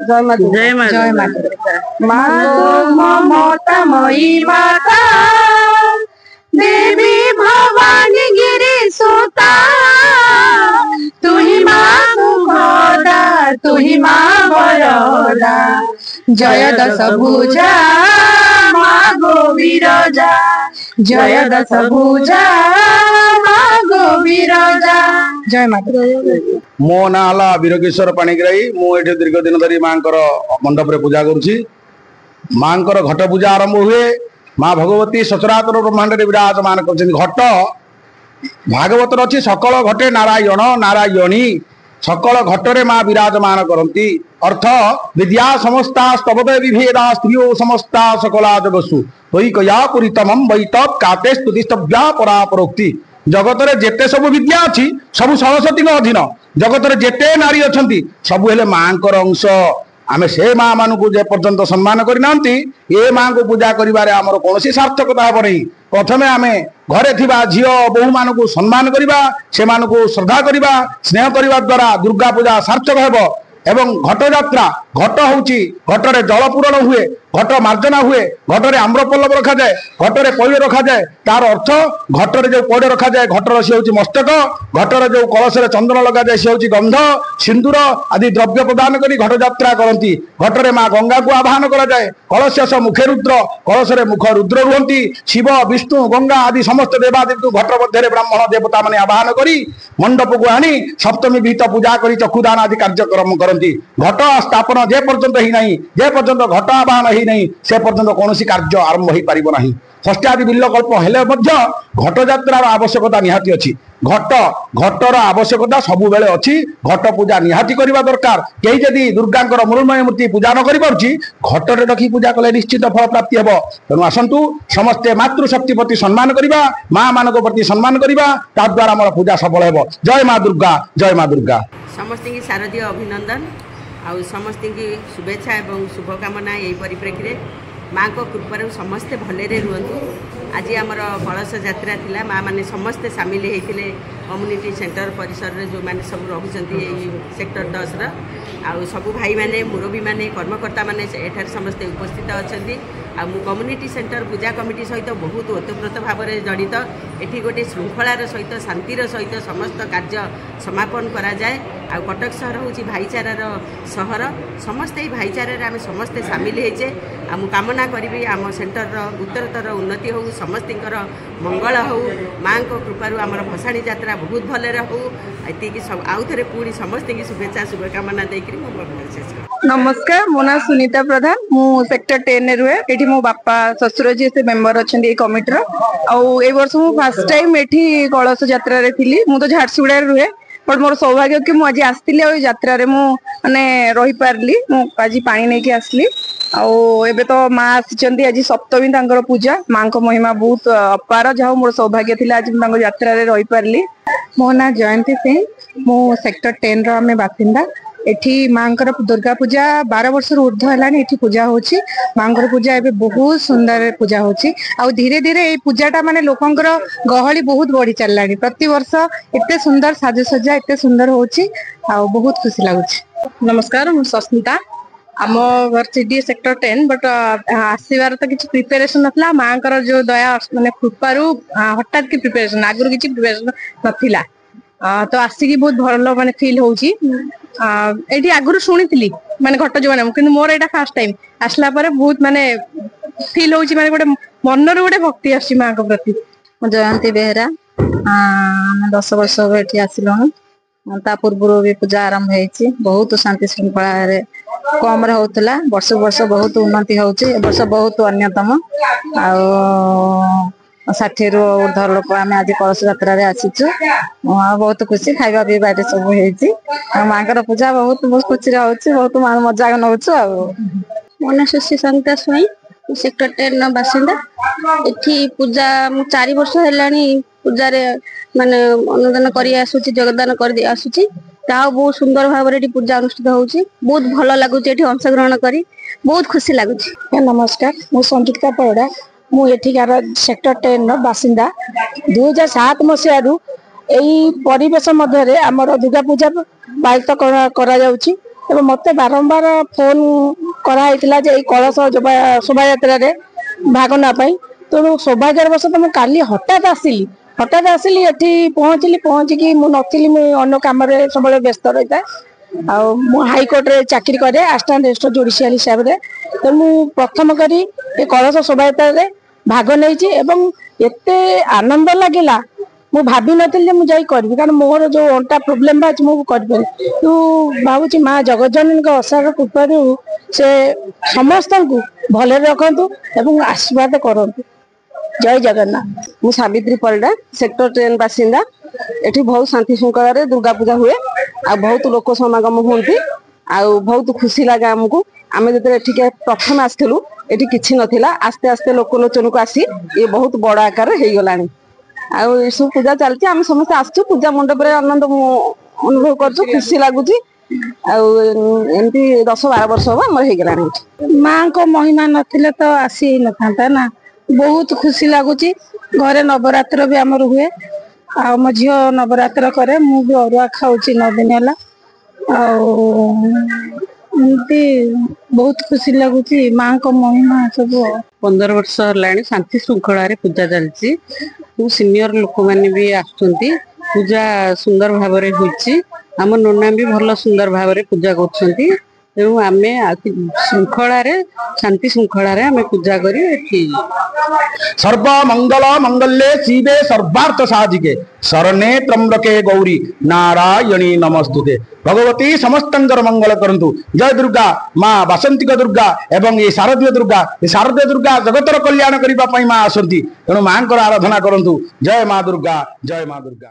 जय माता जय माता जय माता माँ ममतामयी माता देवी भवानी गिरी सुता तू ही माँ सुभद्रा तू ही माँ वरदा जय दश भुजा माँ गो विरजा जय दश भुजा माँ गो विरजा जय माता। मो ना हला वीरकिशोर पाणिग्राही मुझे दीर्घ दिन धरी माँ मंडप रे पूजा करुछि। माँ घट पूजा आरंभ हुए माँ भगवती सचराचर ब्रह्मांड विराजमान कर घट भागवत अच्छी सकल घटे नारायण नारायणी सकल घटरे माँ विराजमान करती अर्थ विद्या समस्ता स्तवदय विभेदा स्त्रियो समस्ता सकला जगसु तई कया पुरीतमं वैतप काते स्तुतिस्तव्या परा परोक्ति जगत रे जेते सब विद्या अच्छी सब सरस्वती अधीन जगत रे जेते नारी अच्छी सब हेले माँ अंश आमे से माँ मान को जे पर्यंत सम्मान करना ये माँ को पूजा करिबारे आमर कौन सार्थकता हे नहीं प्रथमे आमे घरे थिबा झियो बहु मान को सम्मान करिबा से मान को श्रद्धा करिबा स्नेह करिबा द्वारा दुर्गा पूजा सार्थक हेबो एवं घट यात्रा घट होउची घटरे जल पूरण हुए घट मार्जना हुए घटरे आम्रपल्लव रखा जाए घटरे पैड रखा जाए तार अर्थ घटरे जो पैड रखा जाए घटर से होउची मस्तक घटरे जो कलश रे चंदन लगा जाए से होउची गंध सिंदूर आदि द्रव्य प्रदान करी घट यात्रा करती घटरे माँ गंगा को आवाहन करा जाए कलश मुखे रुद्र कलश रे मुख रुद्र रुहंती शिव विष्णु गंगा आदि समस्त देवादेव घट मध्य ब्राह्मण देवता माने आवाहन करी मंडप को आनी सप्तमी विहित पूजा करी चक्षुदान आदि कार्यक्रम करती घट स्थापन जे पर्यंत ही नहीं जे पर्यंत घट आवाहन ही नहीं से पर्यंत कौन कार्य आरंभ हो पार ना षष्ठादि बिल्लकल्प हेले घट यात्रार आवश्यकता निहाती अच्छी घट घटर आवश्यकता सबु बेले अच्छी घट पूजा निहाती करबा दरकार कहीं जदि दुर्गांकर मृण्मय मूर्ति पूजा न करि पारुछि घटरे रखी पूजा कले निश्चित फल प्राप्ति हेबो तेणु आसंतु समस्ते मातृशक्ति प्रति सम्मान करिबा माँ मानक प्रति सम्मान करिबा ता द्वारा हमर पूजा सफल हेबो। जय माँ दुर्गा जय माँ दुर्गा। समस्त की शारदीय अभिनंदन आउ समस्त की शुभेच्छा एवं शुभकामना यही परिप्रेक्षी माँ को कृपार समस्ते भले रुहतु। आज आमर कलश यात्रा थिला माँ मैंने समस्ते सामिल होते कम्युनिटी सेंटर परिसर में जो मैंने सब रोचते सेक्टर 10 आउ सबू भाई मैंने मुरबी मैंने कर्मकर्ता मैंने एठार समस्ते उपस्थित अच्छा मु कम्युनिटी सेंटर पूजा कमिटी सहित बहुत ओतप्रोत भाव में जड़ित एठी गोटे श्रृंखलार सहित शांतिर सहित समस्त कार्य समापन करा जाए आ कटक सहर हूँ भाईचारार सहर समस्ते भाईचारे आम समस्ते सामिल होचे आ कामना करी आम सेंटर उत्तरतर उन्नति हो समस्त मंगल हो माँ को कृपार आमर भसाणी यात्रा बहुत भले हो ये सब आउ थे पुणी समस्त की शुभेच्छा शुभकामना देकर नमस्कार मो ना सुनीता प्रधान मु सेक्टर 10 रुहे एठी मो बापा ससुर जी से मेंबर अच्छा कमिटी आउ ए वर्ष मु फर्स्ट टाइम एठी कलश यात्रा रे थिली मु तो झारसुगुड़ा रुहे बट मोर सौभाग्य कि मुझे आसती यात्रा माने रही पारली आज पानी नहीं कि आसली आबे तो माँ आसी आज सप्तमी तांकर पूजा माँ को महिमा बहुत अपार जहाँ मोर सौभाग्य थी आज यात्रा रे रही पारली। मो ना जयंती सिंह मो सेक्टर 10 रो आमे बासिंदा एठी मांकर दुर्गा पूजा 12 वर्ष ऊर्ध है पूजा होची मांकर पूजा एबे बहुत सुंदर पूजा होची आ धीरे धीरे ये पूजाटा माने लोकंकर गहली बहुत बढ़ी चललानी प्रति वर्ष एते सुंदर साजसज्जा एते सुंदर होची आ बहुत खुशी लागुची। नमस्कार मु सस्मिता आम घर सीडी सेक्टर 10 बट आसबार तो किसी प्रिपेरेसन ना माँ जो दया माने कृपारू हठात की प्रिपेरेसन आगुरी किसी प्रिपेरेसन नथिला तो आसिकी बहुत भल माने फील होची एठी आगुरी शुणी माने घट जो माने मोर एटा फर्स्ट टाइम आसला पर बहुत माने फील होची माने गोटे मनर गोटे भक्ति आसी माँ को प्रति। जयंती बेहरा 10 वर्ष एठी आसिलुँ ता पूर्व भी पूजा आरंभ होती बहुत शांति श्रृंखला कम होता वर्ष वर्ष बहुत उन्नति होची वर्ष बहुत अन्यतम आ 60 रु ऊर्ध लोक आम आज कलश यात्रा आसीचु बहुत खुशी खाଇବା पीवा सब होती माँ पूजा बहुत बहुत खुशी होची बहुत मजा नौ मो ना सुश्री संगीता स्वाई सेक्टर 10 बासिंदा एठी पूजा 4 वर्ष हेलानी पूजा रे माने अनुदान करी आसुची योगदान कर आसुची बहुत सुंदर भाव में पूजा अनुष्ठित होची बहुत भल लगुच अंशग्रहण करी बहुत खुशी लगुच। नमस्कार मु संगीता परिड़ा मु एठिकार सेक्टर 10 बासिंदा 2007 मसीह यही परिवेश मध्य आमर दुर्गा पूजा पालित करा जाउची ଏବଂ ମତେ ବାରମ୍ବାର ଫୋନ କରାହେଇଥିଲା ଯେ ଏଇ କଳସ ଶୋଭାଯାତ୍ରାରେ ଭାଗ ନେବା ପାଇଁ। ତେଣୁ ସୌଭାଗ୍ୟର ବଶତଃ ମୁଁ କାଲି ହଠାତ୍ ଆସିଲି ଏଠି ପହଞ୍ଚିକି ମୁଁ ନଥିଲି, ମୁଁ ଅନ୍ୟ କାମରେ ସବୁବେଳେ ବ୍ୟସ୍ତ ରହିଥାଏ। ଆଉ ମୁଁ ହାଇକୋର୍ଟରେ ଚାକିରି କରେ ଆସିଷ୍ଟାଣ୍ଟ ରେଜିଷ୍ଟ୍ରାର ଜୁଡିସିଆଲ ହିସାବରେ। ତେଣୁ ମୁଁ ପ୍ରଥମ କରି ଏ କଳସ ଶୋଭାଯାତ୍ରାରେ ଭାଗ ନେଇଛି ଏବଂ ଏତେ ଆନନ୍ଦ ଲାଗିଲା, ମୁଁ ଭାବିନଥିଲି ଯେ ମୁଁ ଯାଇ କରିବି, କାରଣ ମୋର ଯୋଉ ଅଣ୍ଟା ପ୍ରୋବ୍ଲେମ ଅଛି ମୁଁ କରିପାରିବି। ତୁ ଭାବୁଛି ମା ଜଗଜ୍ଜନନୀଙ୍କ ଅସାର କୃପାରୁ ସେ ସମସ୍ତଙ୍କୁ ଭଲରେ ରଖନ୍ତୁ ଏବଂ ଆଶୀର୍ବାଦ କରନ୍ତୁ। ଜୟ ଜଗନ୍ନାଥ। ମୁଁ ସାବିତ୍ରୀ ପରିଡ଼ା, ସେକ୍ଟର 10 ବାସିନ୍ଦା। ଏଠି ବହୁତ ଶାନ୍ତି ଶୃଙ୍ଖଳାରେ ଦୁର୍ଗା ପୂଜା ହୁଏ ଆଉ ବହୁତ ଲୋକ ସମାଗମ ହୁଅନ୍ତି ଆଉ ବହୁତ ଖୁସି ଲାଗେ ଆମକୁ। ଆମେ ଯେତେବେଳେ ଏଠିକି ପ୍ରଥମେ ଆସିଥିଲୁ ଏଠି କିଛି ନଥିଲା, ଆସ୍ତେ ଆସ୍ତେ ଲୋକଲୋଚନକୁ ଆସି ଏ ବହୁତ ବଡ ଆକାରରେ ହେଇଗଲାଣି। ଆଉ ଏସବୁ ପୂଜା ଚାଲିଛି, ଆମେ ସମସ୍ତେ ଆସିଛୁ ପୂଜା ମଣ୍ଡପରେ ଆନନ୍ଦ ଅନୁଭବ କରୁଛୁ, ଖୁସି ଲାଗୁଛି। ଆଉ ଏମିତି 10-12 ବର୍ଷ ହବ ଆମର ହେଇଗଲାଣି। ମାଙ୍କ ମହିମା ନଥିଲେ ତ ଆସି ହେଇନଥାନ୍ତା ନା। ବହୁତ ଖୁସି ଲାଗୁଛି। ଘରେ ନବରାତ୍ର ବି ଆମର ହୁଏ ଆଉ ମୋ ଝିଅ ନବରାତ୍ର କରେ, ମୁଁ ବି ଅରୁଆ ଖାଉଛି 9 ଦିନ ହେଲା। ଆଉ ଏମିତି ବହୁତ ଖୁସି ଲାଗୁଛି, ମାଙ୍କ ମହିମା ସବୁ। 15 ବର୍ଷ ହେଲାଣି ଶାନ୍ତି ଶୃଙ୍ଖଳାରେ ପୂଜା ଚାଲିଛି। ସିନିୟର ଲୋକମାନେ ବି ଆସୁଛନ୍ତି, ପୂଜା ସୁନ୍ଦର ଭାବରେ ହୋଇଛି। ଆମ ନନା ବି ଭଲ ସୁନ୍ଦର ଭାବରେ ପୂଜା କରୁଛନ୍ତି। ତେଣୁ ଆମେ ଶୃଙ୍ଖଳାରେ ଶାନ୍ତି ଶୃଙ୍ଖଳାରେ ଆମେ ପୂଜା କରି ଏଠି सर्व मंगल मंगल्ये शिवे सर्वार्थ साधिके शरणे त्र्यंबके गौरी नारायणी नमस्तुते। भगवती समस्तंकर मंगल करंतु। जय दुर्गा माँ बासंतिक दुर्गा एवं ये शारदीय दुर्गा जगतर कल्याण करने माँ आसती। तेणु माँ आराधना करंतु। जय माँ दुर्गा, जय माँ दुर्गा।